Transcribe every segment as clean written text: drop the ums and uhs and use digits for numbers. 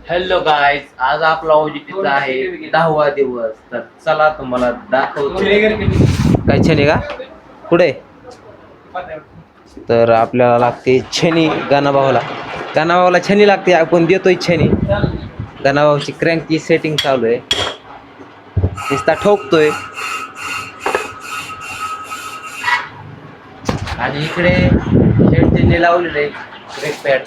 Hello guys, आज आपला ओजीटीचा आहे 10वा दिवस. तर चला तुम्हाला दाखवतो. काय छेनी का पुढे. तर आपल्याला लागते छेनी. गाणाभाऊला छेनी लागते. आपण देतोय छेनी. गाणाभाऊची क्रँकची सेटिंग चालू आहे. नुसता ठोकतोय. आणि इकडे शेडचे लावलेले ब्रेक पॅड.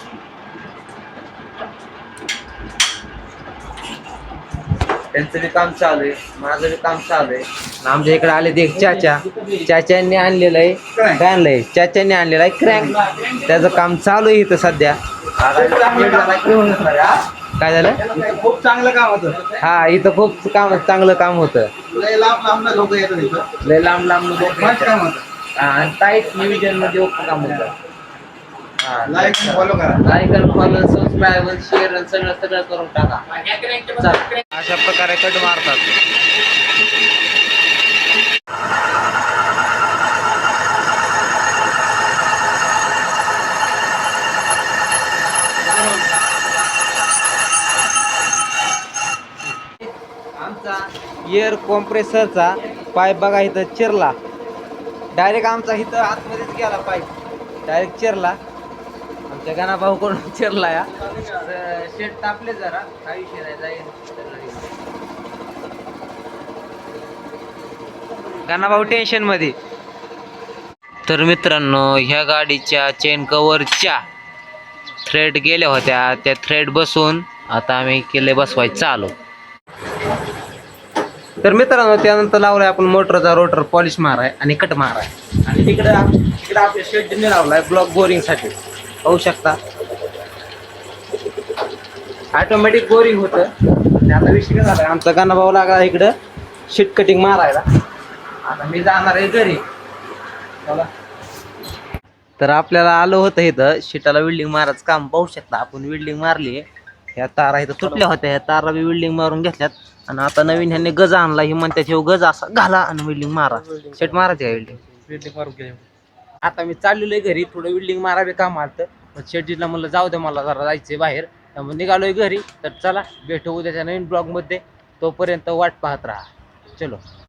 त्यांचं बी काम चालू आहे, माझं बी काम चालू आहे. आमच्या इकडे आले ते चाच्यांनी आणलेलं आहे. काय आणलंय? चाच्यांनी आणलेलं आहे क्रँक. त्याचं काम चालू आहे इथं सध्या. काय झालं? खूप चांगलं काम होतं. हा, इथं खूप चांगलं काम होतं. लय लांब लोक येतात इथं. लय लांब लोक काम होतं. आणि टाईट नियोजन मध्ये काम होतं. लाईक फॉलो करा. लाईक आणि फॉलो, सबस्क्राईब आणि शेअर आणि सगळं करून टाका. अशा प्रकारे कट मारतात. आमचा एअर कॉम्प्रेसरचा पाईप बघा इथं चिरला. डायरेक्ट आमचा इथं आतमध्येच गेला पाईप. डायरेक्ट चिरला. आमच्या गाणाभाऊ कडून चिरला. या शेट तापले जरा, काही विषय नाही, जाईल. गाणाभाऊ टेन्शन मध्ये. तर मित्रांनो, ह्या गाडीच्या चेन कव्हरच्या थ्रेड गेल्या होत्या. त्या थ्रेड बसून आता आम्ही केले बसवाय चालू. तर मित्रांनो, त्यानंतर लावलाय आपण मोटरचा रोटर पॉलिश माराय आणि कट माराय. आणि तिकडे आपल्या शेडने लावलाय ब्लॉक बोरिंग साठी. पाहू शकता, ऑटोमॅटिक बोरिंग होतं. आणि आता विषय काय झाला, आमचा गाणाभाऊ लागला इकडं शीट कटिंग मारायला. आता मी जाणार आहे घरी. चला. तर आपल्याला आलं होतं इथं शीटाला वेल्डिंग मारायचं काम. पाहू शकता आपण वेल्डिंग मारली. ह्या तारा इथं तुटल्या होत्या. ह्या तारा बी वेल्डिंग मारून घेतल्यात. आणि आता नवीन ह्यांनी गज आणला. ही म्हणतात हे गज असा घाला आणि वेल्डिंग मारा. शेट मारायची का वेल्डिंग मारून घ्या. आता मी चाललेलो आहे घरी. थोडं वेल्डिंग मारावे काम आलं. पण शेटजीला म्हणलं जाऊ दे, मला जरा जायचंय बाहेर. त्यामुळे निघालोय घरी. तर चला, भेटू उद्याच्या नवीन ब्लॉग मध्ये. तोपर्यंत वाट पाहत राहा. चलो.